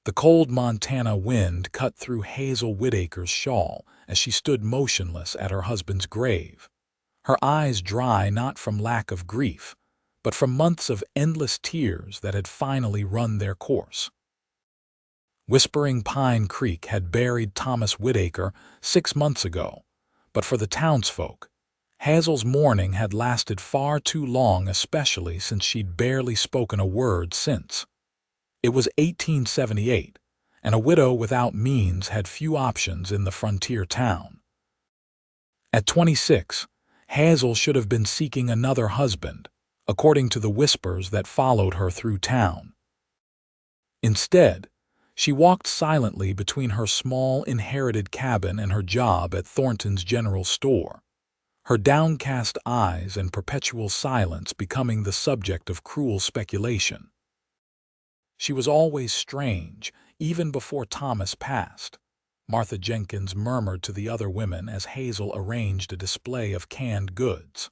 The cold Montana wind cut through Hazel Whitaker's shawl as she stood motionless at her husband's grave, her eyes dry not from lack of grief, but from months of endless tears that had finally run their course. Whispering Pine Creek had buried Thomas Whitaker 6 months ago, but for the townsfolk, Hazel's mourning had lasted far too long, especially since she'd barely spoken a word since. It was 1878, and a widow without means had few options in the frontier town. At 26, Hazel should have been seeking another husband, according to the whispers that followed her through town. Instead, she walked silently between her small inherited cabin and her job at Thornton's general store, her downcast eyes and perpetual silence becoming the subject of cruel speculation. She was always strange, even before Thomas passed, Martha Jenkins murmured to the other women as Hazel arranged a display of canned goods.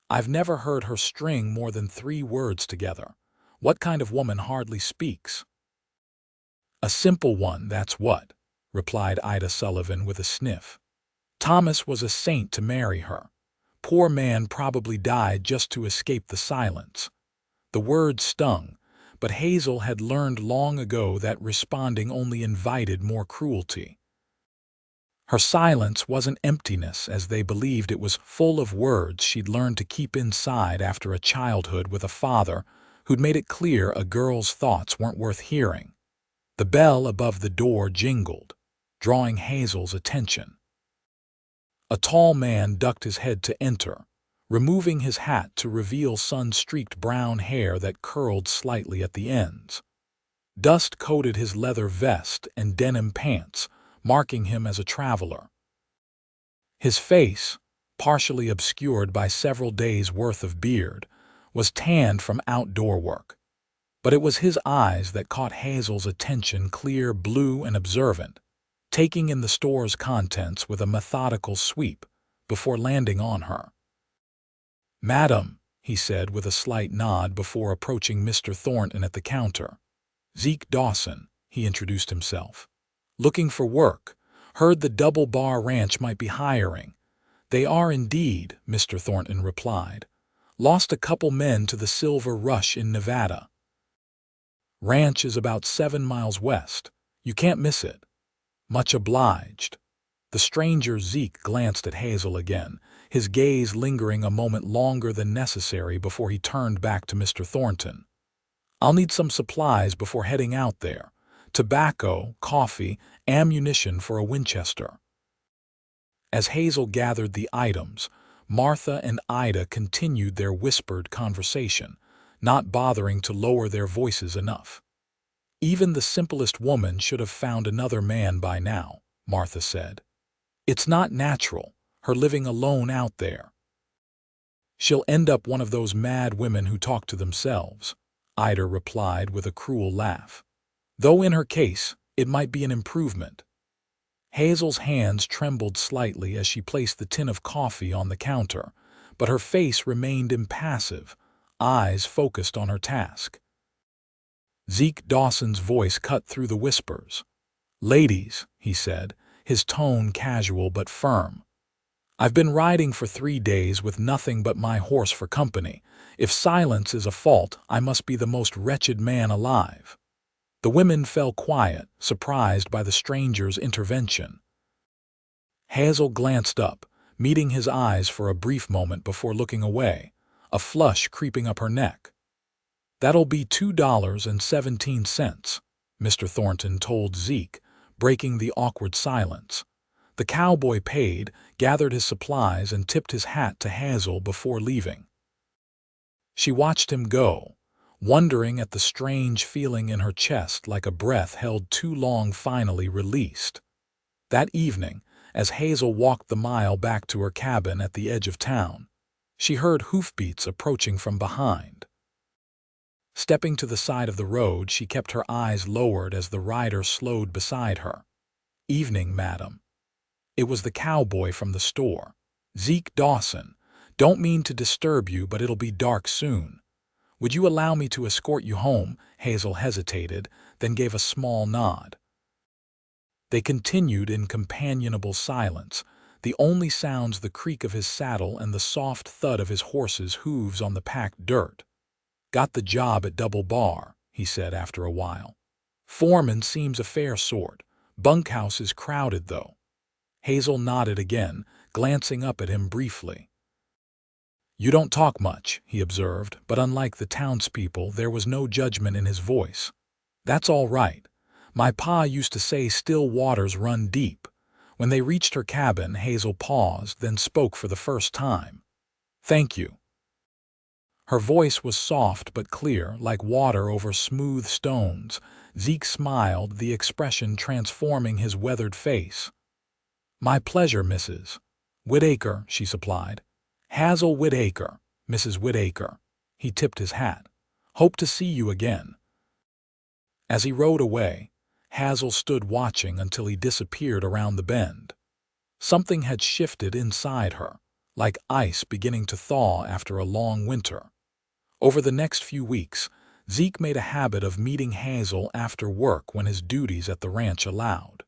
I've never heard her string more than 3 words together. What kind of woman hardly speaks? A simple one, that's what, replied Ida Sullivan with a sniff. Thomas was a saint to marry her. Poor man probably died just to escape the silence. The words stung, but Hazel had learned long ago that responding only invited more cruelty. Her silence wasn't emptiness, as they believed it was full of words she'd learned to keep inside after a childhood with a father who'd made it clear a girl's thoughts weren't worth hearing. The bell above the door jingled, drawing Hazel's attention. A tall man ducked his head to enter, removing his hat to reveal sun-streaked brown hair that curled slightly at the ends. Dust coated his leather vest and denim pants, marking him as a traveler. His face, partially obscured by several days' worth of beard, was tanned from outdoor work. But it was his eyes that caught Hazel's attention, clear, blue, and observant, taking in the store's contents with a methodical sweep before landing on her. "Madam," he said with a slight nod before approaching Mr. Thornton at the counter. "Zeke Dawson," he introduced himself. "Looking for work. Heard the Double Bar Ranch might be hiring." "They are indeed," Mr. Thornton replied. "Lost a couple men to the silver rush in Nevada. Ranch is about 7 miles west. You can't miss it." "Much obliged." The stranger Zeke glanced at Hazel again, his gaze lingering a moment longer than necessary before he turned back to Mr. Thornton. "I'll need some supplies before heading out there. Tobacco, coffee, ammunition for a Winchester." As Hazel gathered the items, Martha and Ida continued their whispered conversation, not bothering to lower their voices enough. "Even the simplest woman should have found another man by now," Martha said. "It's not natural, her living alone out there." "She'll end up one of those mad women who talk to themselves," Ida replied with a cruel laugh. "Though in her case, it might be an improvement." Hazel's hands trembled slightly as she placed the tin of coffee on the counter, but her face remained impassive, eyes focused on her task. Zeke Dawson's voice cut through the whispers. "Ladies," he said, his tone casual but firm. "I've been riding for 3 days with nothing but my horse for company. If silence is a fault, I must be the most wretched man alive." The women fell quiet, surprised by the stranger's intervention. Hazel glanced up, meeting his eyes for a brief moment before looking away, a flush creeping up her neck. "That'll be $2.17, Mr. Thornton told Zeke, breaking the awkward silence. The cowboy paid, gathered his supplies, and tipped his hat to Hazel before leaving. She watched him go, wondering at the strange feeling in her chest, like a breath held too long finally released. That evening, as Hazel walked the mile back to her cabin at the edge of town, she heard hoofbeats approaching from behind. Stepping to the side of the road, she kept her eyes lowered as the rider slowed beside her. "Evening, madam." It was the cowboy from the store. "Zeke Dawson. Don't mean to disturb you, but it'll be dark soon. Would you allow me to escort you home?" Hazel hesitated, then gave a small nod. They continued in companionable silence, the only sounds the creak of his saddle and the soft thud of his horse's hooves on the packed dirt. "Got the job at Double Bar," he said after a while. "Foreman seems a fair sort. Bunkhouse is crowded, though." Hazel nodded again, glancing up at him briefly. "You don't talk much," he observed, but unlike the townspeople, there was no judgment in his voice. "That's all right. My pa used to say still waters run deep." When they reached her cabin, Hazel paused, then spoke for the first time. "Thank you." Her voice was soft but clear, like water over smooth stones. Zeke smiled, the expression transforming his weathered face. "My pleasure, Mrs. Whitaker," she supplied. "Hazel Whitaker, Mrs. Whitaker." He tipped his hat. "Hope to see you again." As he rode away, Hazel stood watching until he disappeared around the bend. Something had shifted inside her, like ice beginning to thaw after a long winter. Over the next few weeks, Zeke made a habit of meeting Hazel after work when his duties at the ranch allowed.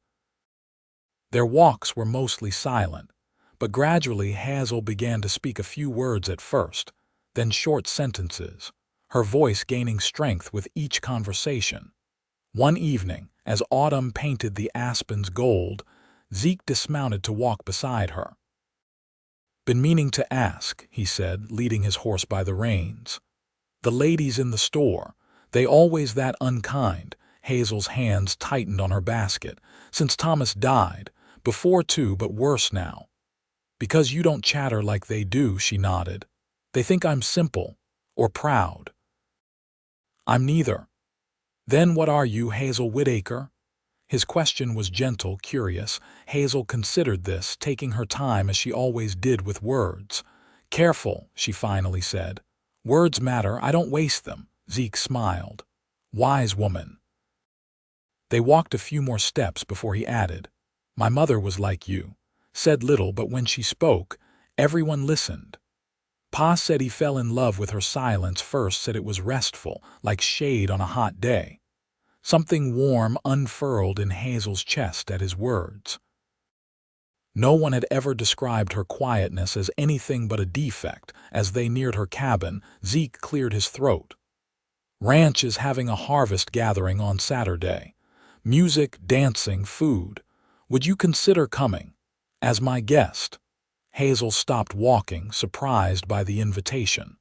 Their walks were mostly silent, but gradually Hazel began to speak a few words at first, then short sentences, her voice gaining strength with each conversation. One evening, as autumn painted the aspens gold, Zeke dismounted to walk beside her. "Been meaning to ask," he said, leading his horse by the reins. "The ladies in the store, they always that unkind?" Hazel's hands tightened on her basket. "Since Thomas died, before too, but worse now." "Because you don't chatter like they do," she nodded. "They think I'm simple, or proud." "I'm neither." "Then what are you, Hazel Whitaker?" His question was gentle, curious. Hazel considered this, taking her time as she always did with words. "Careful," she finally said. "Words matter, I don't waste them." Zeke smiled. "Wise woman." They walked a few more steps before he added, "My mother was like you. Said little, but when she spoke, everyone listened. Pa said he fell in love with her silence first, said it was restful, like shade on a hot day." Something warm unfurled in Hazel's chest at his words. No one had ever described her quietness as anything but a defect. As they neared her cabin, Zeke cleared his throat. "Ranch is having a harvest gathering on Saturday. Music, dancing, food. Would you consider coming as my guest?" Hazel stopped walking, surprised by the invitation.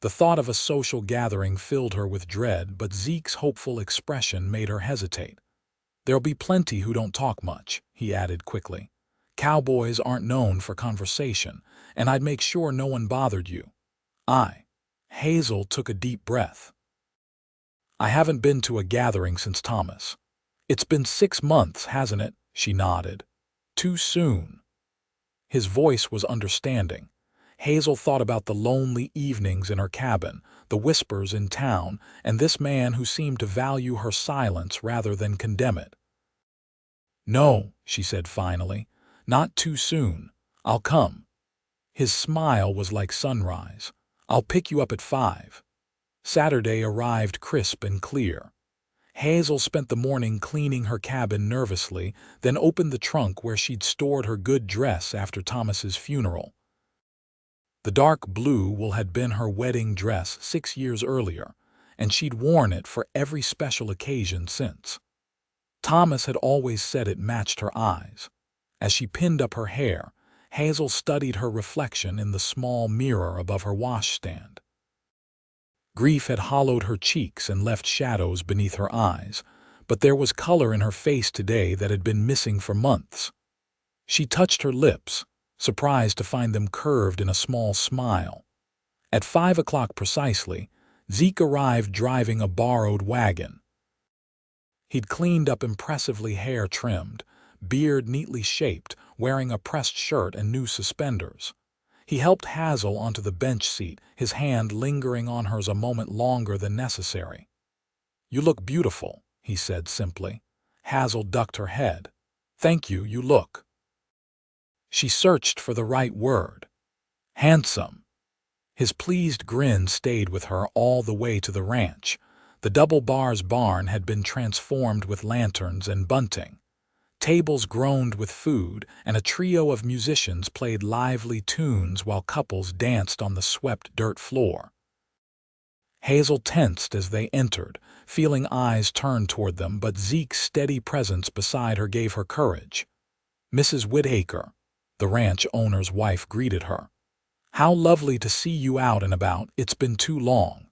The thought of a social gathering filled her with dread, but Zeke's hopeful expression made her hesitate. "There'll be plenty who don't talk much," he added quickly. "Cowboys aren't known for conversation, and I'd make sure no one bothered you." Hazel took a deep breath. "I haven't been to a gathering since Thomas." "It's been 6 months, hasn't it?" She nodded. "Too soon." His voice was understanding. Hazel thought about the lonely evenings in her cabin, the whispers in town, and this man who seemed to value her silence rather than condemn it. "No," she said finally, "not too soon. I'll come." His smile was like sunrise. "I'll pick you up at 5. Saturday arrived crisp and clear. Hazel spent the morning cleaning her cabin nervously, then opened the trunk where she'd stored her good dress after Thomas's funeral. The dark blue wool had been her wedding dress 6 years earlier, and she'd worn it for every special occasion since. Thomas had always said it matched her eyes. As she pinned up her hair, Hazel studied her reflection in the small mirror above her washstand. Grief had hollowed her cheeks and left shadows beneath her eyes, but there was color in her face today that had been missing for months. She touched her lips, surprised to find them curved in a small smile. At 5 o'clock precisely, Zeke arrived driving a borrowed wagon. He'd cleaned up impressively, hair trimmed, beard neatly shaped, wearing a pressed shirt and new suspenders. He helped Hazel onto the bench seat, his hand lingering on hers a moment longer than necessary. "You look beautiful," he said simply. Hazel ducked her head. "Thank you, you look." She searched for the right word. "Handsome." His pleased grin stayed with her all the way to the ranch. The double bars barn had been transformed with lanterns and bunting. Tables groaned with food, and a trio of musicians played lively tunes while couples danced on the swept dirt floor. Hazel tensed as they entered, feeling eyes turn toward them, but Zeke's steady presence beside her gave her courage. "Mrs. Whitaker," the ranch owner's wife greeted her. "How lovely to see you out and about. It's been too long."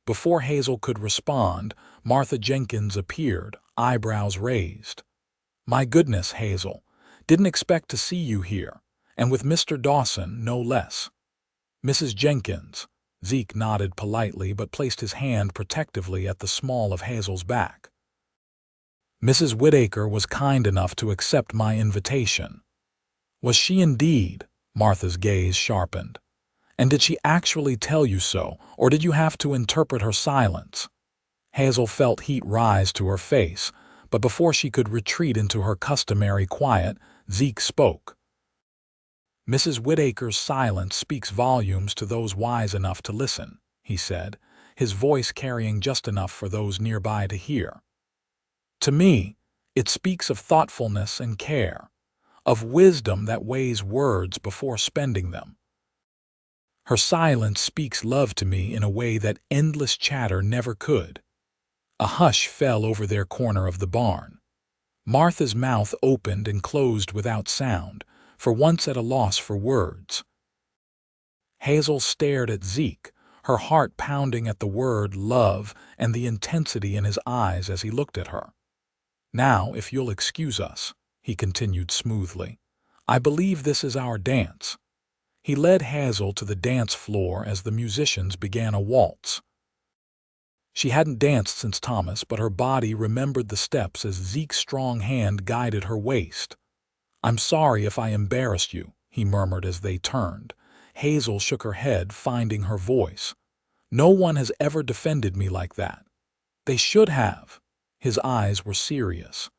Before Hazel could respond, Martha Jenkins appeared, eyebrows raised. "My goodness, Hazel. Didn't expect to see you here. And with Mr. Dawson, no less." "Mrs. Jenkins." Zeke nodded politely but placed his hand protectively at the small of Hazel's back. "Mrs. Whitaker was kind enough to accept my invitation." "Was she indeed?" Martha's gaze sharpened. "And did she actually tell you so, or did you have to interpret her silence?" Hazel felt heat rise to her face, but before she could retreat into her customary quiet, Zeke spoke. "Mrs. Whitaker's silence speaks volumes to those wise enough to listen," he said, his voice carrying just enough for those nearby to hear. "To me, it speaks of thoughtfulness and care, of wisdom that weighs words before spending them. Her silence speaks love to me in a way that endless chatter never could." A hush fell over their corner of the barn. Martha's mouth opened and closed without sound, for once at a loss for words. Hazel stared at Zeke, her heart pounding at the word love and the intensity in his eyes as he looked at her. "Now, if you'll excuse us," he continued smoothly, "I believe this is our dance." He led Hazel to the dance floor as the musicians began a waltz. She hadn't danced since Thomas, but her body remembered the steps as Zeke's strong hand guided her waist. "I'm sorry if I embarrassed you," he murmured as they turned. Hazel shook her head, finding her voice. "No one has ever defended me like that." "They should have." His eyes were serious.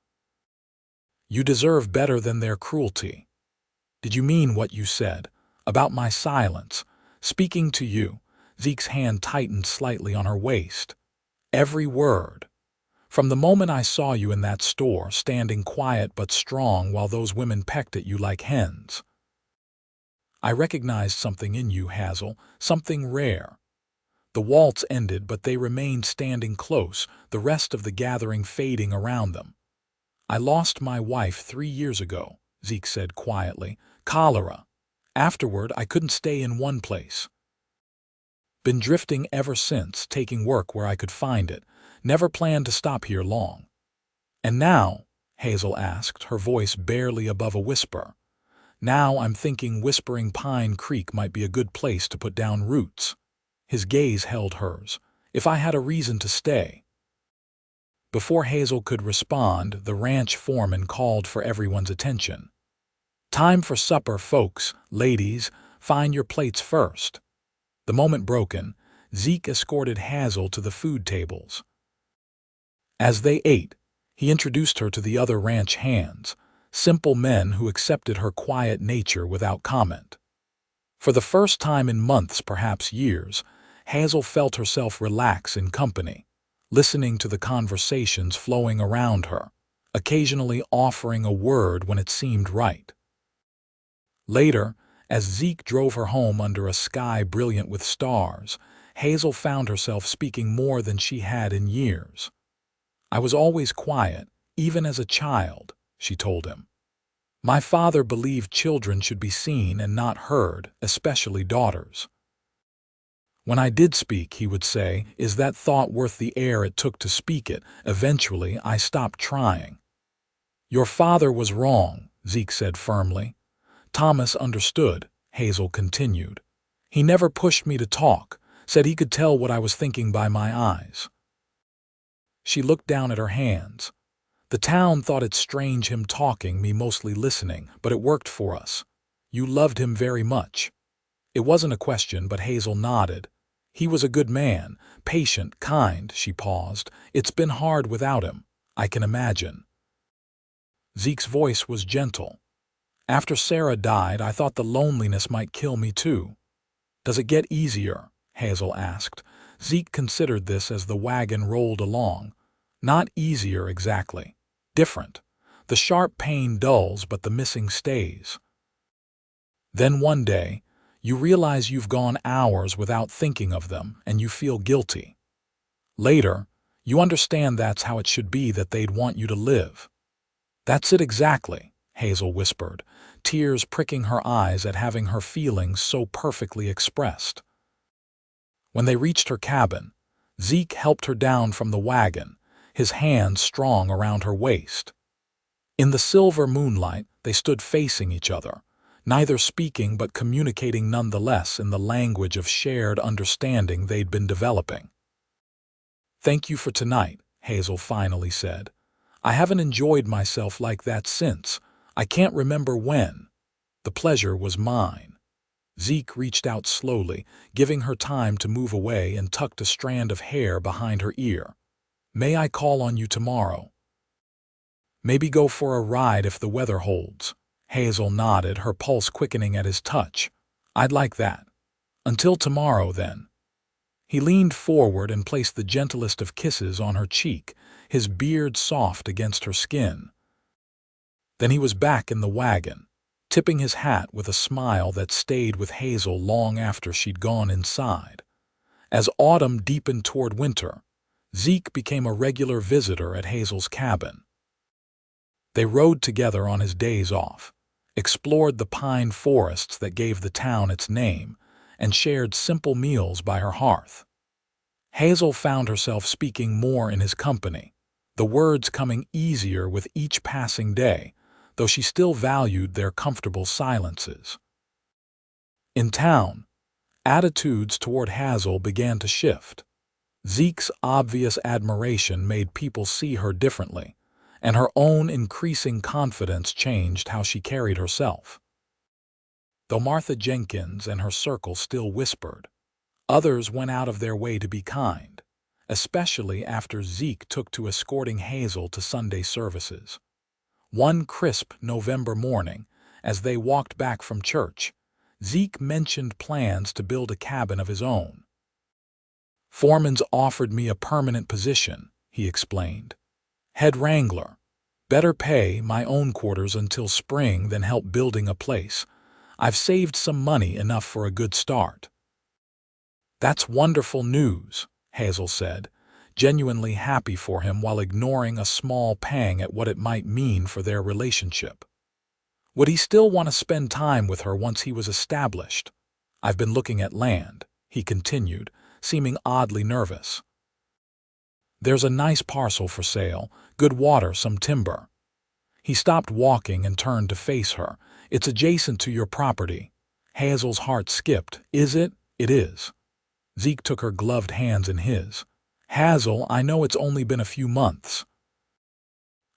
"You deserve better than their cruelty." "Did you mean what you said? About my silence? Speaking to you?" Zeke's hand tightened slightly on her waist. "Every word. From the moment I saw you in that store, standing quiet but strong while those women pecked at you like hens. I recognized something in you, Hazel, something rare." The waltz ended, but they remained standing close, the rest of the gathering fading around them. "I lost my wife 3 years ago," Zeke said quietly. "Cholera. Afterward, I couldn't stay in one place. Been drifting ever since, taking work where I could find it. Never planned to stop here long." "And now?" Hazel asked, her voice barely above a whisper. "Now I'm thinking Whispering Pine Creek might be a good place to put down roots." His gaze held hers. "If I had a reason to stay." Before Hazel could respond, the ranch foreman called for everyone's attention. "Time for supper, folks. Ladies, find your plates first." The moment broken, Zeke escorted Hazel to the food tables. As they ate, he introduced her to the other ranch hands, simple men who accepted her quiet nature without comment. For the first time in months, perhaps years, Hazel felt herself relax in company, listening to the conversations flowing around her, occasionally offering a word when it seemed right. Later, as Zeke drove her home under a sky brilliant with stars, Hazel found herself speaking more than she had in years. "I was always quiet, even as a child," she told him. "My father believed children should be seen and not heard, especially daughters. When I did speak, he would say, 'Is that thought worth the air it took to speak it?' Eventually, I stopped trying." "Your father was wrong," Zeke said firmly. "Thomas understood," Hazel continued. "He never pushed me to talk, said he could tell what I was thinking by my eyes." She looked down at her hands. "The town thought it strange him talking, me mostly listening, but it worked for us. You loved him very much." It wasn't a question, but Hazel nodded. "He was a good man, patient, kind." She paused. "It's been hard without him, I can imagine." Zeke's voice was gentle. "After Sarah died, I thought the loneliness might kill me too." "Does it get easier?" Hazel asked. Zeke considered this as the wagon rolled along. Not easier exactly. Different. The sharp pain dulls, but the missing stays. Then one day, you realize you've gone hours without thinking of them, and you feel guilty. Later, you understand that's how it should be, that they'd want you to live. That's it exactly, Hazel whispered, tears pricking her eyes at having her feelings so perfectly expressed. When they reached her cabin, Zeke helped her down from the wagon, his hands strong around her waist. In the silver moonlight, they stood facing each other, neither speaking but communicating nonetheless in the language of shared understanding they'd been developing. "Thank you for tonight," Hazel finally said. "I haven't enjoyed myself like that since. I can't remember when. The pleasure was mine." Zeke reached out slowly, giving her time to move away, and tucked a strand of hair behind her ear. "May I call on you tomorrow? Maybe go for a ride if the weather holds." Hazel nodded, her pulse quickening at his touch. "I'd like that. Until tomorrow, then." He leaned forward and placed the gentlest of kisses on her cheek, his beard soft against her skin. Then he was back in the wagon, tipping his hat with a smile that stayed with Hazel long after she'd gone inside. As autumn deepened toward winter, Zeke became a regular visitor at Hazel's cabin. They rode together on his days off, explored the pine forests that gave the town its name, and shared simple meals by her hearth. Hazel found herself speaking more in his company, the words coming easier with each passing day, though she still valued their comfortable silences. In town, attitudes toward Hazel began to shift. Zeke's obvious admiration made people see her differently, and her own increasing confidence changed how she carried herself. Though Martha Jenkins and her circle still whispered, others went out of their way to be kind, especially after Zeke took to escorting Hazel to Sunday services. One crisp November morning, as they walked back from church, Zeke mentioned plans to build a cabin of his own. "Foreman's offered me a permanent position," he explained. "Head wrangler. Better pay, my own quarters until spring than help building a place. I've saved some money, enough for a good start." "That's wonderful news," Hazel said, genuinely happy for him while ignoring a small pang at what it might mean for their relationship. Would he still want to spend time with her once he was established? "I've been looking at land," he continued, seeming oddly nervous. "There's a nice parcel for sale, good water, some timber." He stopped walking and turned to face her. "It's adjacent to your property." Hazel's heart skipped. "Is it?" "It is." Zeke took her gloved hands in his. "Hazel, I know it's only been a few months.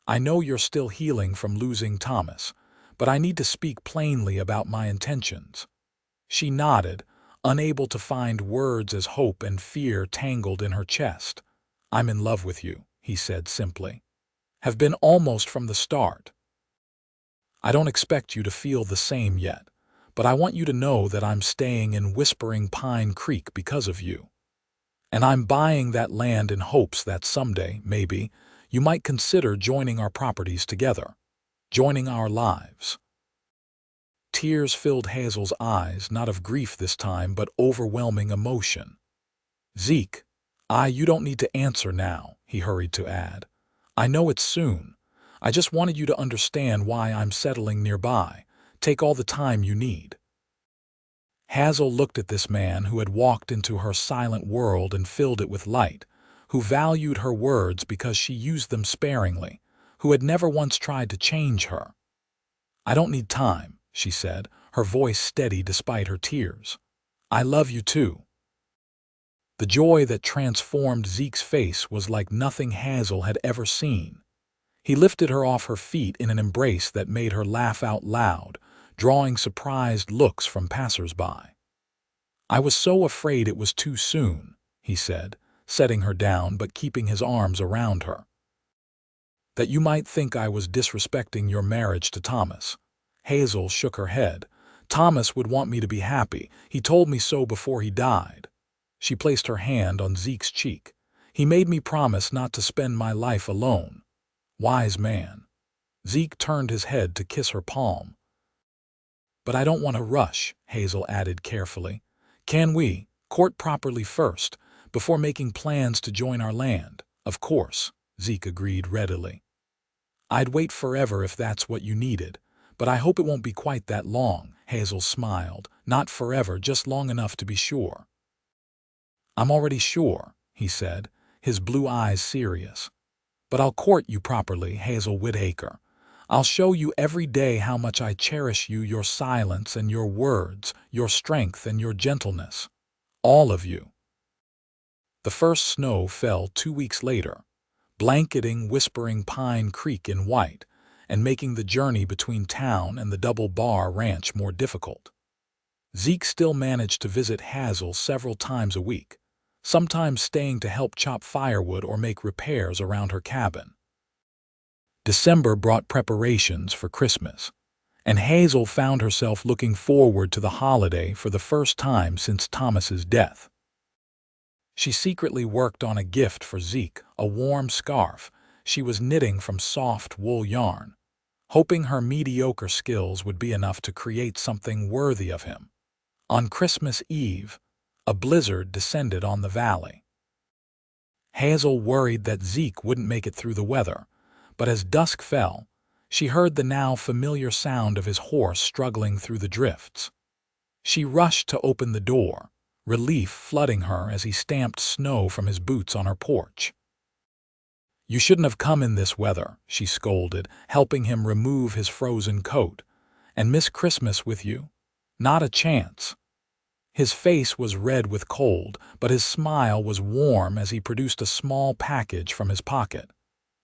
I know you're still healing from losing Thomas, but I need to speak plainly about my intentions." She nodded, unable to find words as hope and fear tangled in her chest. "I'm in love with you," he said simply. "Have been almost from the start. I don't expect you to feel the same yet, but I want you to know that I'm staying in Whispering Pine Creek because of you. And I'm buying that land in hopes that someday, maybe, you might consider joining our properties together, joining our lives." Tears filled Hazel's eyes, not of grief this time, but overwhelming emotion. "Zeke, you don't need to answer now," he hurried to add. "I know it's soon. I just wanted you to understand why I'm settling nearby. Take all the time you need." Hazel looked at this man who had walked into her silent world and filled it with light, who valued her words because she used them sparingly, who had never once tried to change her. "I don't need time," she said, her voice steady despite her tears. "I love you too." The joy that transformed Zeke's face was like nothing Hazel had ever seen. He lifted her off her feet in an embrace that made her laugh out loud, drawing surprised looks from passers-by. "I was so afraid it was too soon," he said, setting her down but keeping his arms around her. "That you might think I was disrespecting your marriage to Thomas." Hazel shook her head. "Thomas would want me to be happy. He told me so before he died." She placed her hand on Zeke's cheek. He made me promise not to spend my life alone. Wise man. Zeke turned his head to kiss her palm. But I don't want to rush, Hazel added carefully. Can we court properly first, before making plans to join our land? Of course, Zeke agreed readily. I'd wait forever if that's what you needed, but I hope it won't be quite that long, Hazel smiled. Not forever, just long enough to be sure. I'm already sure, he said, his blue eyes serious. But I'll court you properly, Hazel Whitaker. I'll show you every day how much I cherish you, your silence and your words, your strength and your gentleness. All of you. The first snow fell 2 weeks later, blanketing Whispering Pine Creek in white and making the journey between town and the Double Bar Ranch more difficult. Zeke still managed to visit Hazel several times a week, sometimes staying to help chop firewood or make repairs around her cabin. December brought preparations for Christmas, and Hazel found herself looking forward to the holiday for the first time since Thomas's death. She secretly worked on a gift for Zeke, a warm scarf she was knitting from soft wool yarn, hoping her mediocre skills would be enough to create something worthy of him. On Christmas Eve, a blizzard descended on the valley. Hazel worried that Zeke wouldn't make it through the weather, but as dusk fell, she heard the now familiar sound of his horse struggling through the drifts. She rushed to open the door, relief flooding her as he stamped snow from his boots on her porch. You shouldn't have come in this weather, she scolded, helping him remove his frozen coat. And miss Christmas with you? Not a chance. His face was red with cold, but his smile was warm as he produced a small package from his pocket.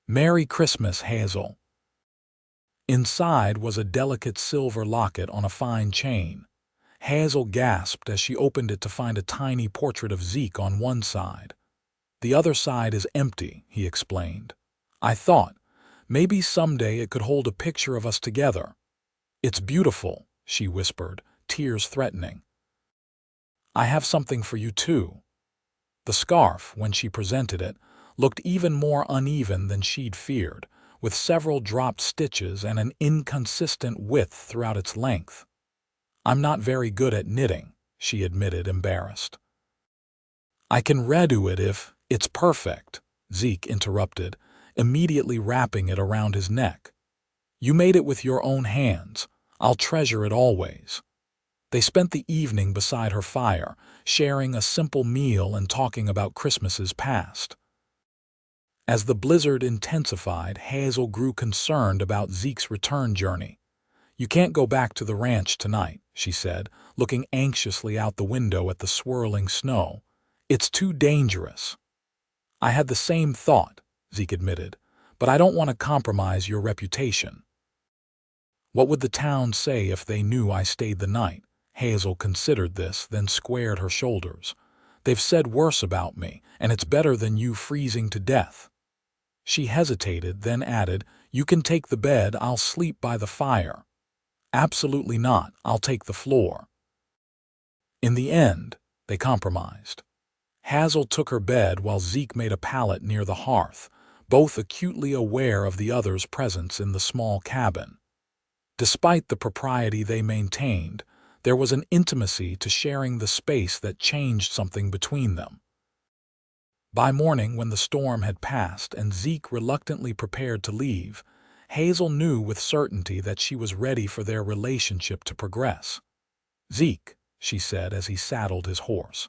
Merry Christmas, Hazel. Inside was a delicate silver locket on a fine chain. Hazel gasped as she opened it to find a tiny portrait of Zeke on one side. The other side is empty, he explained. I thought, maybe someday it could hold a picture of us together. It's beautiful, she whispered, tears threatening. I have something for you too. The scarf, when she presented it, looked even more uneven than she'd feared, with several dropped stitches and an inconsistent width throughout its length. I'm not very good at knitting, she admitted, embarrassed. I can redo it if it's perfect, Zeke interrupted, immediately wrapping it around his neck. You made it with your own hands. I'll treasure it always. They spent the evening beside her fire, sharing a simple meal and talking about Christmases past. As the blizzard intensified, Hazel grew concerned about Zeke's return journey. You can't go back to the ranch tonight, she said, looking anxiously out the window at the swirling snow. It's too dangerous. I had the same thought, Zeke admitted, but I don't want to compromise your reputation. What would the town say if they knew I stayed the night? Hazel considered this, then squared her shoulders. They've said worse about me, and it's better than you freezing to death. She hesitated, then added, You can take the bed, I'll sleep by the fire. Absolutely not, I'll take the floor. In the end, they compromised. Hazel took her bed while Zeke made a pallet near the hearth, both acutely aware of the other's presence in the small cabin. Despite the propriety they maintained, there was an intimacy to sharing the space that changed something between them. By morning, when the storm had passed and Zeke reluctantly prepared to leave, Hazel knew with certainty that she was ready for their relationship to progress. Zeke, she said as he saddled his horse,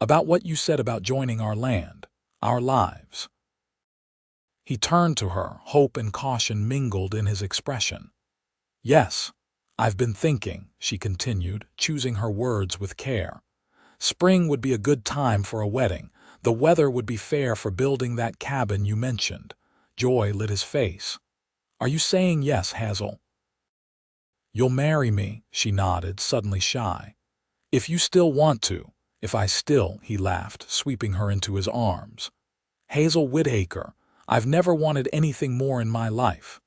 about what you said about joining our land, our lives. He turned to her, hope and caution mingled in his expression. Yes, I've been thinking, she continued, choosing her words with care. Spring would be a good time for a wedding. The weather would be fair for building that cabin you mentioned. Joy lit his face. Are you saying yes, Hazel? You'll marry me, she nodded, suddenly shy. If you still want to. If I still, he laughed, sweeping her into his arms. Hazel Whitaker, I've never wanted anything more in my life.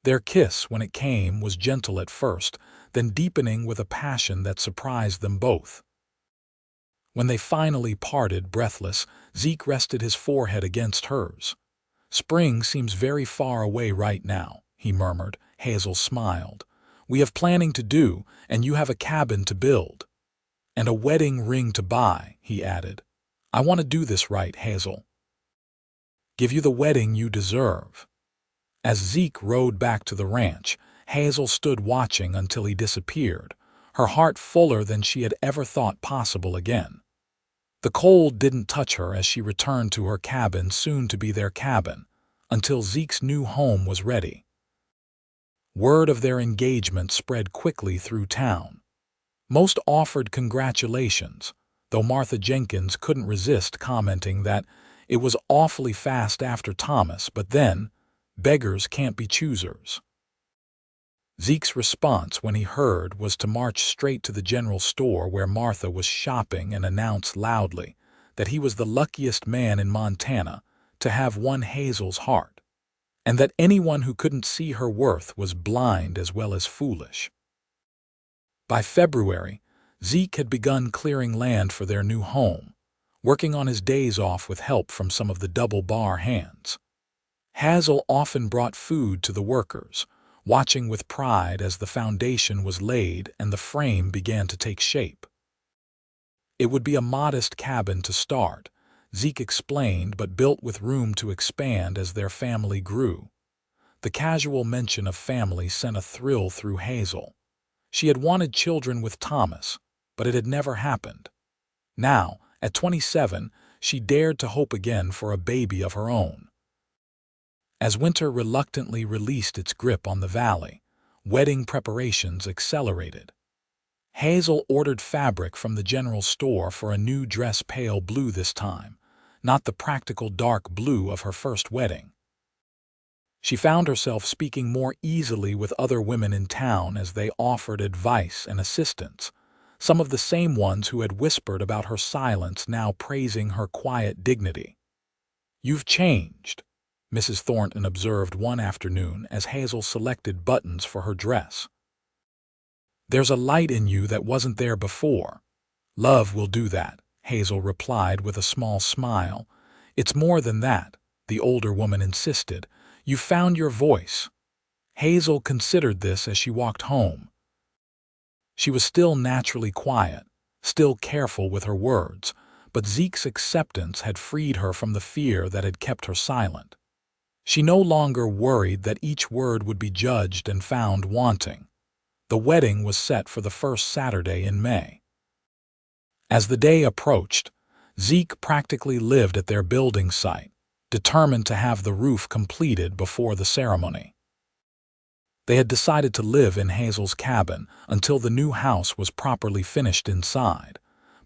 Their kiss, when it came, was gentle at first, then deepening with a passion that surprised them both. When they finally parted, breathless, Zeke rested his forehead against hers. "Spring seems very far away right now," he murmured. Hazel smiled. "We have planning to do, and you have a cabin to build. And a wedding ring to buy," he added. "I want to do this right, Hazel. Give you the wedding you deserve." As Zeke rode back to the ranch, Hazel stood watching until he disappeared, her heart fuller than she had ever thought possible again. The cold didn't touch her as she returned to her cabin, soon to be their cabin, until Zeke's new home was ready. Word of their engagement spread quickly through town. Most offered congratulations, though Martha Jenkins couldn't resist commenting that it was awfully fast after Thomas, but then, beggars can't be choosers. Zeke's response when he heard was to march straight to the general store where Martha was shopping and announce loudly that he was the luckiest man in Montana to have won Hazel's heart, and that anyone who couldn't see her worth was blind as well as foolish. By February, Zeke had begun clearing land for their new home, working on his days off with help from some of the double-bar hands. Hazel often brought food to the workers, watching with pride as the foundation was laid and the frame began to take shape. It would be a modest cabin to start, Zeke explained, but built with room to expand as their family grew. The casual mention of family sent a thrill through Hazel. She had wanted children with Thomas, but it had never happened. Now, at 27, she dared to hope again for a baby of her own. As winter reluctantly released its grip on the valley, wedding preparations accelerated. Hazel ordered fabric from the general store for a new dress, pale blue this time, not the practical dark blue of her first wedding. She found herself speaking more easily with other women in town as they offered advice and assistance, some of the same ones who had whispered about her silence now praising her quiet dignity. "You've changed," Mrs. Thornton observed one afternoon as Hazel selected buttons for her dress. "There's a light in you that wasn't there before." "Love will do that," Hazel replied with a small smile. "It's more than that," the older woman insisted. "You found your voice." Hazel considered this as she walked home. She was still naturally quiet, still careful with her words, but Zeke's acceptance had freed her from the fear that had kept her silent. She no longer worried that each word would be judged and found wanting. The wedding was set for the first Saturday in May. As the day approached, Zeke practically lived at their building site, determined to have the roof completed before the ceremony. They had decided to live in Hazel's cabin until the new house was properly finished inside,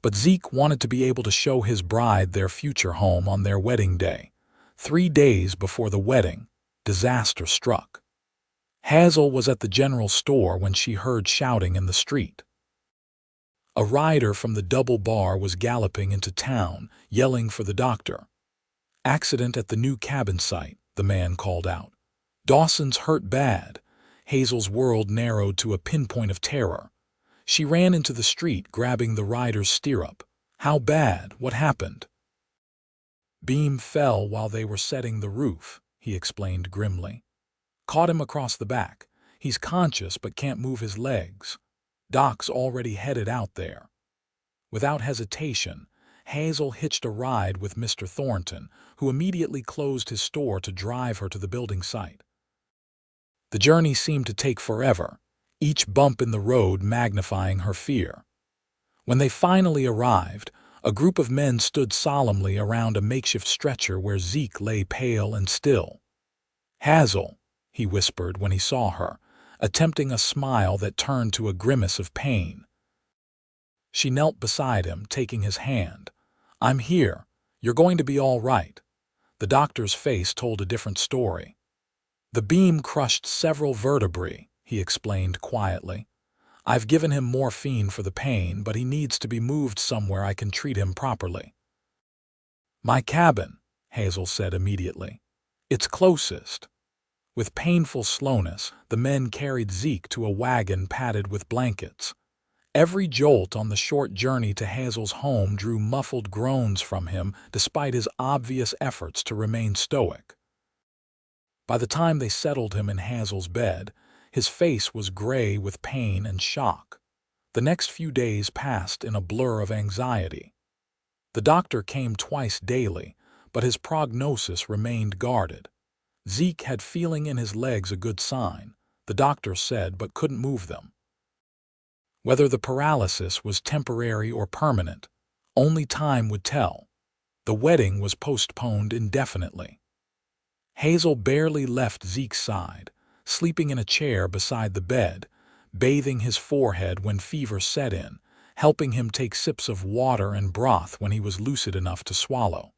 but Zeke wanted to be able to show his bride their future home on their wedding day. 3 days before the wedding, disaster struck. Hazel was at the general store when she heard shouting in the street. A rider from the double bar was galloping into town, yelling for the doctor. "Accident at the new cabin site," the man called out. "Dawson's hurt bad." Hazel's world narrowed to a pinpoint of terror. She ran into the street, grabbing the rider's stirrup. "How bad? What happened?" "Beam fell while they were setting the roof," he explained grimly. "Caught him across the back. He's conscious but can't move his legs. Doc's already headed out there." Without hesitation, Hazel hitched a ride with Mr. Thornton, who immediately closed his store to drive her to the building site. The journey seemed to take forever, each bump in the road magnifying her fear. When they finally arrived, a group of men stood solemnly around a makeshift stretcher where Zeke lay pale and still. "Hazel," he whispered when he saw her, attempting a smile that turned to a grimace of pain. She knelt beside him, taking his hand. "I'm here. You're going to be all right." The doctor's face told a different story. "The beam crushed several vertebrae," he explained quietly. "I've given him morphine for the pain, but he needs to be moved somewhere I can treat him properly." "My cabin," Hazel said immediately. "It's closest." With painful slowness, the men carried Zeke to a wagon padded with blankets. Every jolt on the short journey to Hazel's home drew muffled groans from him despite his obvious efforts to remain stoic. By the time they settled him in Hazel's bed, his face was gray with pain and shock. The next few days passed in a blur of anxiety. The doctor came twice daily, but his prognosis remained guarded. Zeke had feeling in his legs, a good sign, the doctor said, but couldn't move them. Whether the paralysis was temporary or permanent, only time would tell. The wedding was postponed indefinitely. Hazel barely left Zeke's side, sleeping in a chair beside the bed, bathing his forehead when fever set in, helping him take sips of water and broth when he was lucid enough to swallow.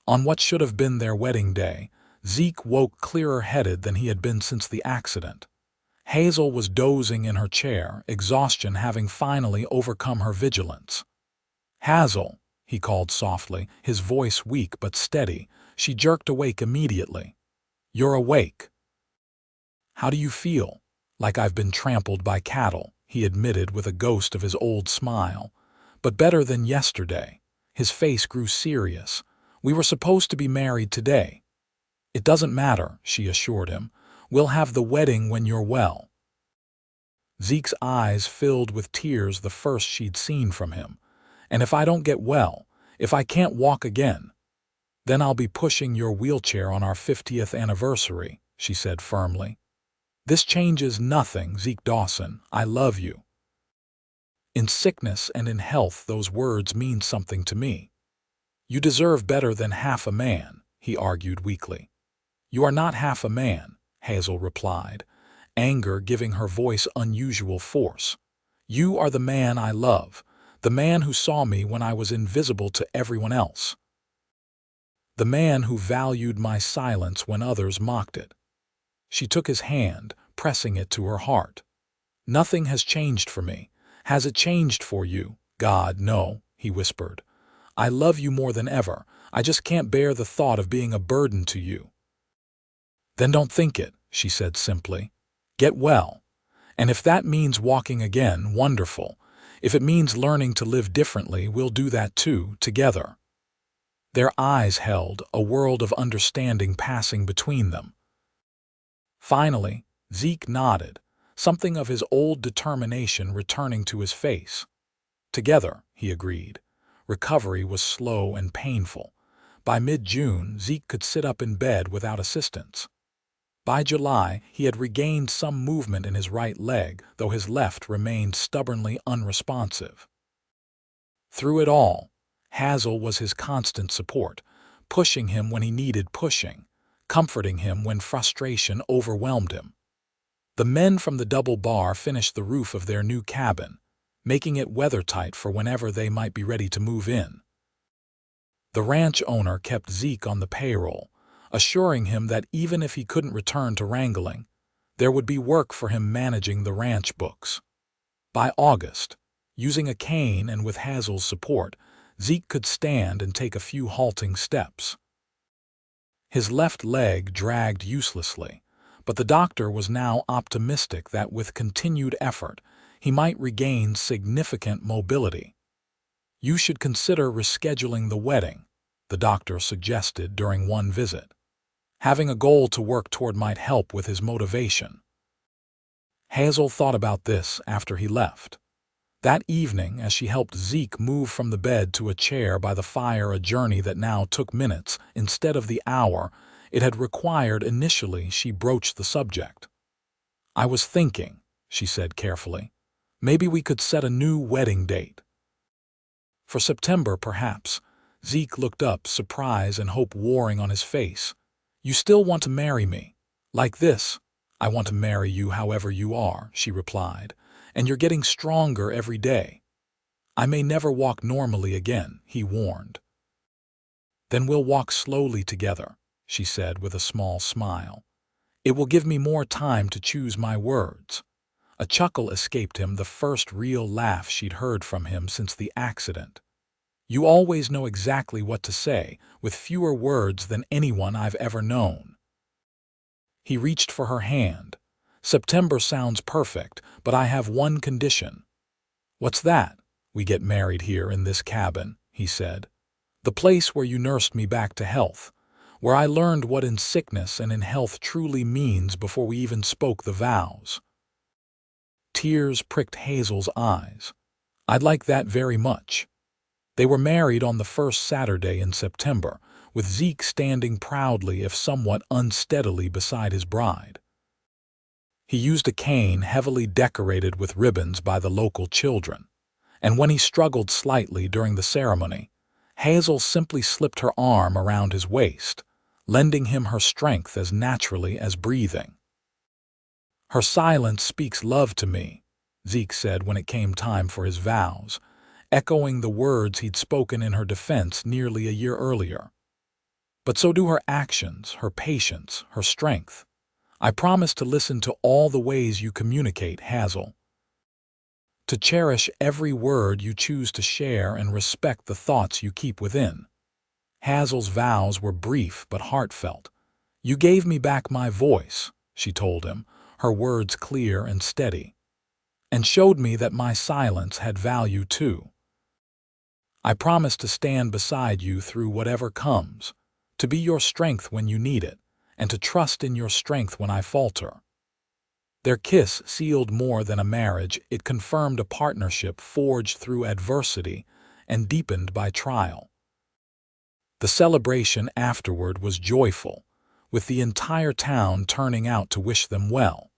On what should have been their wedding day, Zeke woke clearer-headed than he had been since the accident. Hazel was dozing in her chair, exhaustion having finally overcome her vigilance. "Hazel," he called softly, his voice weak but steady. She jerked awake immediately. "You're awake." "How do you feel?" "Like I've been trampled by cattle," he admitted with a ghost of his old smile. "But better than yesterday." His face grew serious. "We were supposed to be married today." "It doesn't matter," she assured him. "We'll have the wedding when you're well." Zeke's eyes filled with tears, the first she'd seen from him. "And if I don't get well, if I can't walk again, then I'll be pushing your wheelchair on our 50th anniversary," she said firmly. "This changes nothing, Zeke Dawson. I love you. In sickness and in health, those words mean something to me." "You deserve better than half a man," he argued weakly. "You are not half a man," Hazel replied, anger giving her voice unusual force. "You are the man I love, the man who saw me when I was invisible to everyone else. The man who valued my silence when others mocked it." She took his hand, pressing it to her heart. "Nothing has changed for me. Has it changed for you?" "God, no," he whispered. "I love you more than ever. I just can't bear the thought of being a burden to you." "Then don't think it," she said simply. "Get well. And if that means walking again, wonderful. If it means learning to live differently, we'll do that too, together." Their eyes held, a world of understanding passing between them. Finally, Zeke nodded, something of his old determination returning to his face. "Together," he agreed. Recovery was slow and painful. By mid-June, Zeke could sit up in bed without assistance. By July, he had regained some movement in his right leg, though his left remained stubbornly unresponsive. Through it all, Hazel was his constant support, pushing him when he needed pushing, comforting him when frustration overwhelmed him. The men from the double bar finished the roof of their new cabin, making it weathertight for whenever they might be ready to move in. The ranch owner kept Zeke on the payroll, assuring him that even if he couldn't return to wrangling, there would be work for him managing the ranch books. By August, using a cane and with Hazel's support, Zeke could stand and take a few halting steps. His left leg dragged uselessly, but the doctor was now optimistic that with continued effort, he might regain significant mobility. "You should consider rescheduling the wedding," the doctor suggested during one visit. "Having a goal to work toward might help with his motivation." Hazel thought about this after he left. That evening, as she helped Zeke move from the bed to a chair by the fire, a journey that now took minutes instead of the hour it had required initially, she broached the subject. "I was thinking," she said carefully, "maybe we could set a new wedding date. For September, perhaps." Zeke looked up, surprise and hope warring on his face. "You still want to marry me? Like this?" "I want to marry you however you are," she replied, "and you're getting stronger every day." "I may never walk normally again," he warned. "Then we'll walk slowly together," she said with a small smile. "It will give me more time to choose my words." A chuckle escaped him, the first real laugh she'd heard from him since the accident. "You always know exactly what to say, with fewer words than anyone I've ever known." He reached for her hand. "September sounds perfect, but I have one condition." "What's that? We get married here in this cabin," he said. "The place where you nursed me back to health, where I learned what in sickness and in health truly means before we even spoke the vows." Tears pricked Hazel's eyes. "I'd like that very much." They were married on the first Saturday in September, with Zeke standing proudly if somewhat unsteadily beside his bride. He used a cane heavily decorated with ribbons by the local children, and when he struggled slightly during the ceremony, Hazel simply slipped her arm around his waist, lending him her strength as naturally as breathing. "Her silence speaks love to me," Zeke said when it came time for his vows, echoing the words he'd spoken in her defense nearly a year earlier. "But so do her actions, her patience, her strength. I promise to listen to all the ways you communicate, Hazel. To cherish every word you choose to share and respect the thoughts you keep within." Hazel's vows were brief but heartfelt. "You gave me back my voice," she told him, her words clear and steady, "and showed me that my silence had value too. I promise to stand beside you through whatever comes, to be your strength when you need it, and to trust in your strength when I falter." Their kiss sealed more than a marriage. It confirmed a partnership forged through adversity and deepened by trial. The celebration afterward was joyful, with the entire town turning out to wish them well.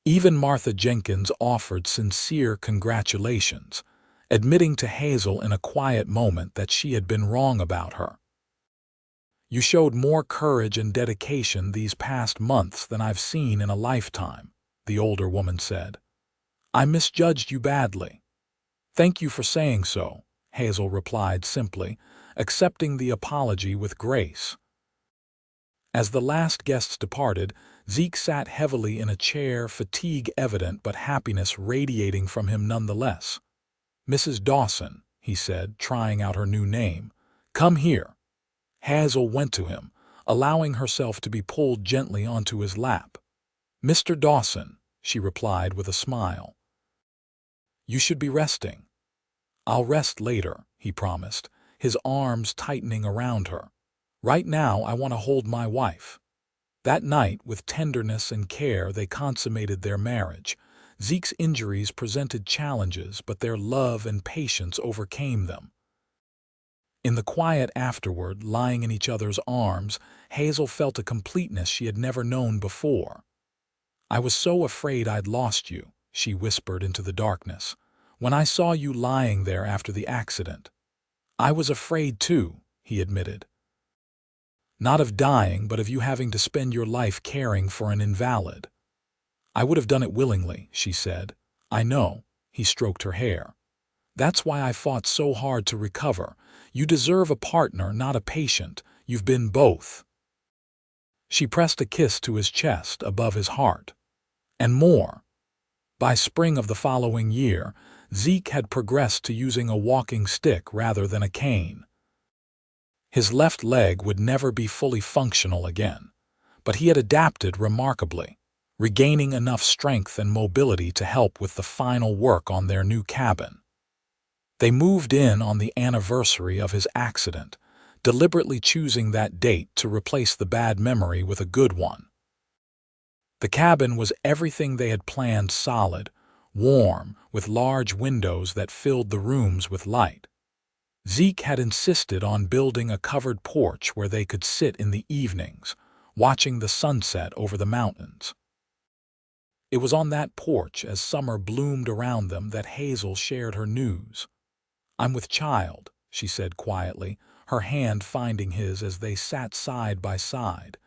Even Martha Jenkins offered sincere congratulations, admitting to Hazel in a quiet moment that she had been wrong about her. "You showed more courage and dedication these past months than I've seen in a lifetime," the older woman said. "I misjudged you badly." "Thank you for saying so," Hazel replied simply, accepting the apology with grace. As the last guests departed, Zeke sat heavily in a chair, fatigue evident but happiness radiating from him nonetheless. "Mrs. Dawson," he said, trying out her new name, "come here." Hazel went to him, allowing herself to be pulled gently onto his lap. "Mr. Dawson," she replied with a smile. "You should be resting." "I'll rest later," he promised, his arms tightening around her. "Right now I want to hold my wife." That night, with tenderness and care, they consummated their marriage. Zeke's injuries presented challenges, but their love and patience overcame them. In the quiet afterward, lying in each other's arms, Hazel felt a completeness she had never known before. "I was so afraid I'd lost you," she whispered into the darkness, "when I saw you lying there after the accident." "I was afraid too," he admitted. "Not of dying, but of you having to spend your life caring for an invalid." "I would have done it willingly," she said. "I know." He stroked her hair. "That's why I fought so hard to recover. You deserve a partner, not a patient. You've been both." She pressed a kiss to his chest, above his heart. And more. By spring of the following year, Zeke had progressed to using a walking stick rather than a cane. His left leg would never be fully functional again, but he had adapted remarkably, regaining enough strength and mobility to help with the final work on their new cabin. They moved in on the anniversary of his accident, deliberately choosing that date to replace the bad memory with a good one. The cabin was everything they had planned: solid, warm, with large windows that filled the rooms with light. Zeke had insisted on building a covered porch where they could sit in the evenings, watching the sunset over the mountains. It was on that porch, as summer bloomed around them, that Hazel shared her news. "I'm with child," she said quietly, her hand finding his as they sat side by side.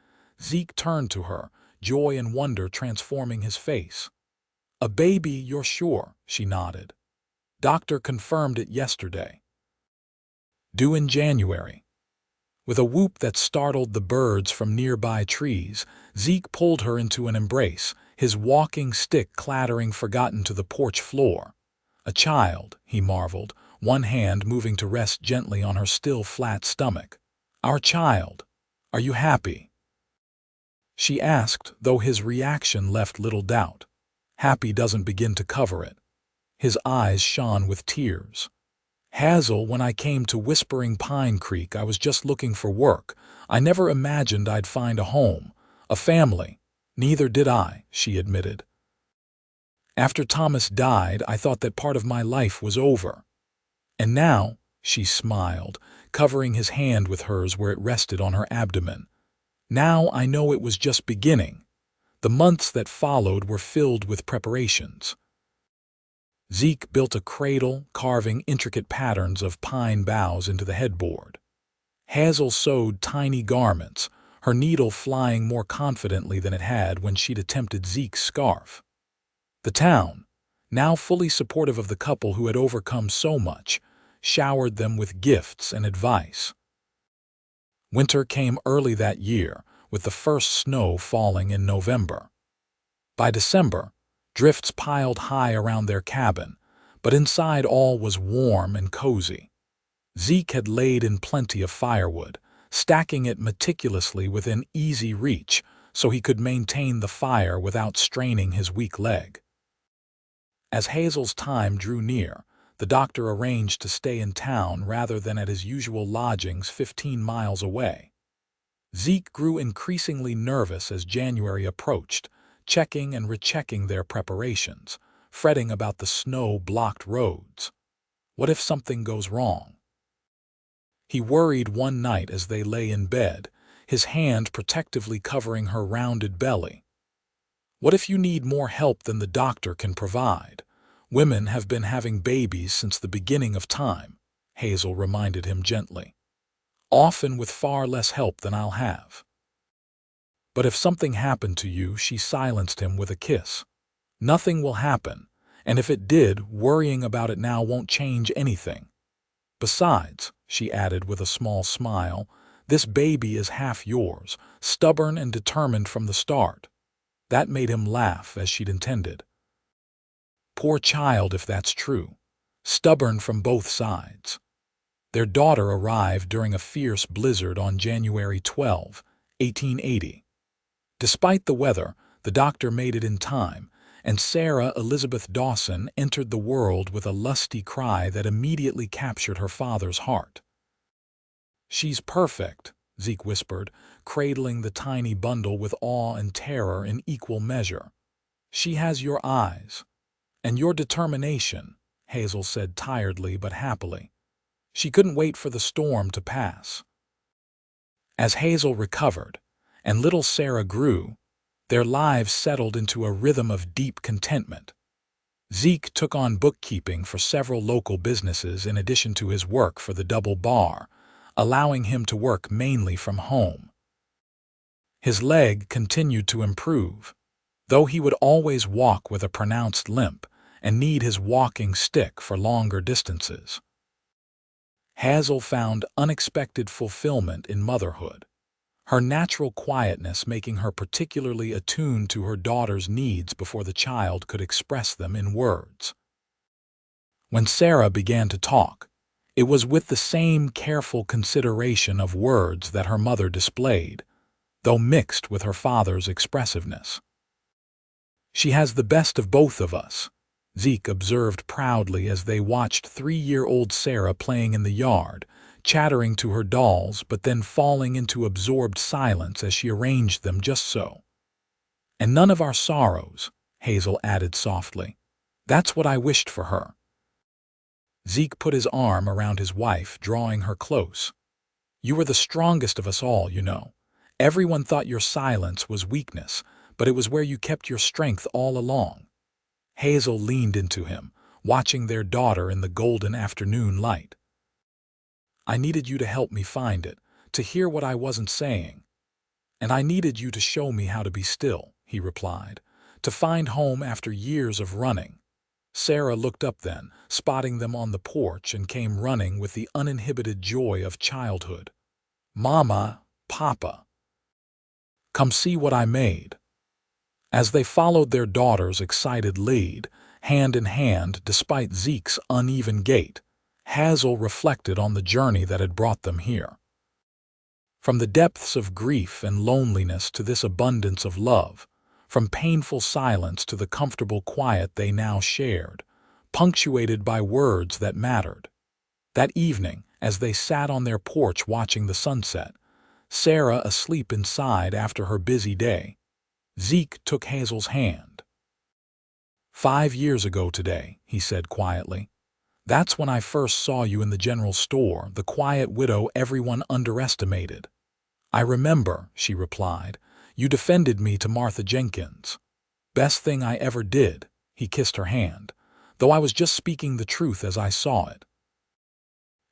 Zeke turned to her, joy and wonder transforming his face. "A baby, you're sure?" she nodded. "Doctor confirmed it yesterday. Due in January." With a whoop that startled the birds from nearby trees, Zeke pulled her into an embrace, his walking stick clattering forgotten to the porch floor. "A child," he marveled, one hand moving to rest gently on her still flat stomach. "Our child. Are you happy?" she asked, though his reaction left little doubt. "Happy doesn't begin to cover it." His eyes shone with tears. "Hazel, when I came to Whispering Pine Creek, I was just looking for work. I never imagined I'd find a home, a family." "Neither did I," she admitted. "After Thomas died, I thought that part of my life was over. And now," she smiled, covering his hand with hers where it rested on her abdomen, "now I know it was just beginning." The months that followed were filled with preparations. Zeke built a cradle, carving intricate patterns of pine boughs into the headboard. Hazel sewed tiny garments, her needle flying more confidently than it had when she'd attempted Zeke's scarf. The town, now fully supportive of the couple who had overcome so much, showered them with gifts and advice. Winter came early that year, with the first snow falling in November. By December, drifts piled high around their cabin, but inside all was warm and cozy. Zeke had laid in plenty of firewood, stacking it meticulously within easy reach so he could maintain the fire without straining his weak leg. As Hazel's time drew near, the doctor arranged to stay in town rather than at his usual lodgings 15 miles away. Zeke grew increasingly nervous as January approached, checking and rechecking their preparations, fretting about the snow-blocked roads. What if something goes wrong? He worried one night as they lay in bed, his hand protectively covering her rounded belly. "What if you need more help than the doctor can provide? Women have been having babies since the beginning of time," Hazel reminded him gently. "Often with far less help than I'll have." "But if something happened to you," she silenced him with a kiss. "Nothing will happen, and if it did, worrying about it now won't change anything. Besides," she added with a small smile, "this baby is half yours, stubborn and determined from the start." That made him laugh as she'd intended. Poor child, if that's true. Stubborn from both sides. Their daughter arrived during a fierce blizzard on January 12, 1880. Despite the weather, the doctor made it in time, and Sarah Elizabeth Dawson entered the world with a lusty cry that immediately captured her father's heart. "She's perfect," Zeke whispered, cradling the tiny bundle with awe and terror in equal measure. "She has your eyes. And your determination," Hazel said tiredly but happily. She couldn't wait for the storm to pass. As Hazel recovered, and little Sarah grew, their lives settled into a rhythm of deep contentment. Zeke took on bookkeeping for several local businesses in addition to his work for the Double Bar, allowing him to work mainly from home. His leg continued to improve, though he would always walk with a pronounced limp and need his walking stick for longer distances. Hazel found unexpected fulfillment in motherhood, her natural quietness making her particularly attuned to her daughter's needs before the child could express them in words. When Sarah began to talk, it was with the same careful consideration of words that her mother displayed, though mixed with her father's expressiveness. "She has the best of both of us," Zeke observed proudly as they watched 3-year-old Sarah playing in the yard, chattering to her dolls but then falling into absorbed silence as she arranged them just so. "And none of our sorrows," Hazel added softly. "That's what I wished for her." Zeke put his arm around his wife, drawing her close. "You were the strongest of us all, you know. Everyone thought your silence was weakness, but it was where you kept your strength all along." Hazel leaned into him, watching their daughter in the golden afternoon light. "I needed you to help me find it, to hear what I wasn't saying. And I needed you to show me how to be still," he replied, "to find home after years of running." Sarah looked up then, spotting them on the porch, and came running with the uninhibited joy of childhood. "Mama, Papa, come see what I made." As they followed their daughter's excited lead, hand in hand despite Zeke's uneven gait, Hazel reflected on the journey that had brought them here. From the depths of grief and loneliness to this abundance of love, from painful silence to the comfortable quiet they now shared, punctuated by words that mattered. That evening, as they sat on their porch watching the sunset, Sarah asleep inside after her busy day, Zeke took Hazel's hand. "5 years ago today," he said quietly. "That's when I first saw you in the general store, the quiet widow everyone underestimated." "I remember," she replied. "You defended me to Martha Jenkins." "Best thing I ever did." He kissed her hand. "Though I was just speaking the truth as I saw it."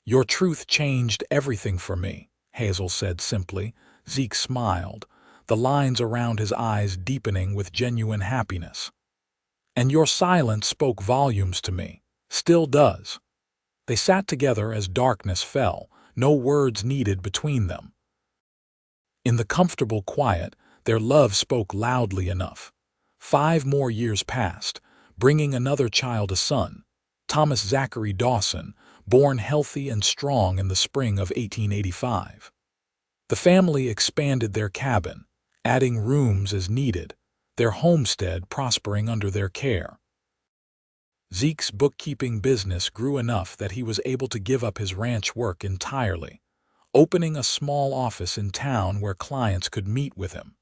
"Your truth changed everything for me," Hazel said simply. Zeke smiled, the lines around his eyes deepening with genuine happiness. "And your silence spoke volumes to me. Still does." They sat together as darkness fell, no words needed between them. In the comfortable quiet, their love spoke loudly enough. 5 more years passed, bringing another child, a son, Thomas Zachary Dawson, born healthy and strong in the spring of 1885. The family expanded their cabin, adding rooms as needed, their homestead prospering under their care. Zeke's bookkeeping business grew enough that he was able to give up his ranch work entirely, opening a small office in town where clients could meet with him.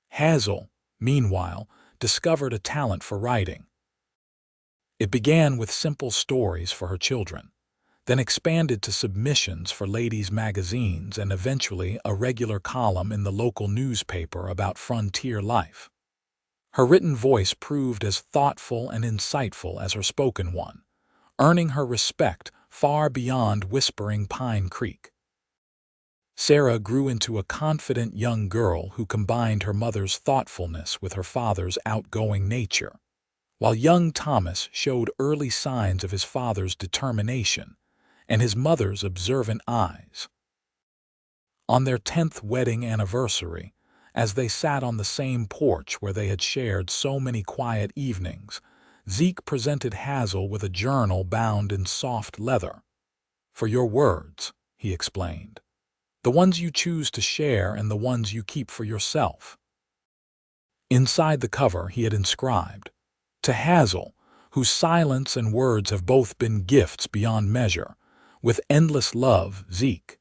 Hazel, meanwhile, discovered a talent for writing. It began with simple stories for her children, then expanded to submissions for ladies' magazines and eventually a regular column in the local newspaper about frontier life. Her written voice proved as thoughtful and insightful as her spoken one, earning her respect far beyond Whispering Pine Creek. Sarah grew into a confident young girl who combined her mother's thoughtfulness with her father's outgoing nature, while young Thomas showed early signs of his father's determination and his mother's observant eyes. On their 10th wedding anniversary, as they sat on the same porch where they had shared so many quiet evenings, Zeke presented Hazel with a journal bound in soft leather. "For your words," he explained. "The ones you choose to share and the ones you keep for yourself." Inside the cover he had inscribed, "To Hazel, whose silence and words have both been gifts beyond measure, with endless love, Zeke."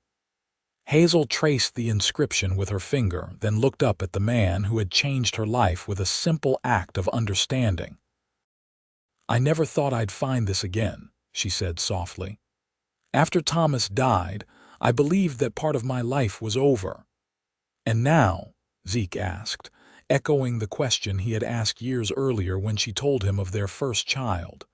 Hazel traced the inscription with her finger, then looked up at the man who had changed her life with a simple act of understanding. "I never thought I'd find this again," she said softly. "After Thomas died, I believed that part of my life was over." "And now?" Zeke asked, echoing the question he had asked years earlier when she told him of their first child.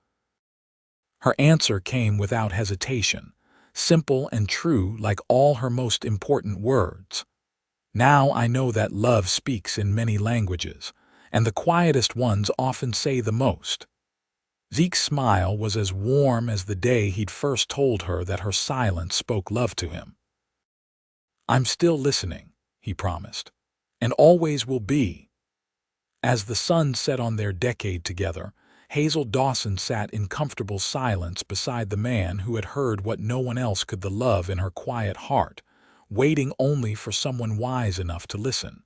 Her answer came without hesitation, simple and true like all her most important words. "Now I know that love speaks in many languages, and the quietest ones often say the most." Zeke's smile was as warm as the day he'd first told her that her silence spoke love to him. "I'm still listening," he promised, "and always will be." As the sun set on their decade together, Hazel Dawson sat in comfortable silence beside the man who had heard what no one else could, the love in her quiet heart, waiting only for someone wise enough to listen.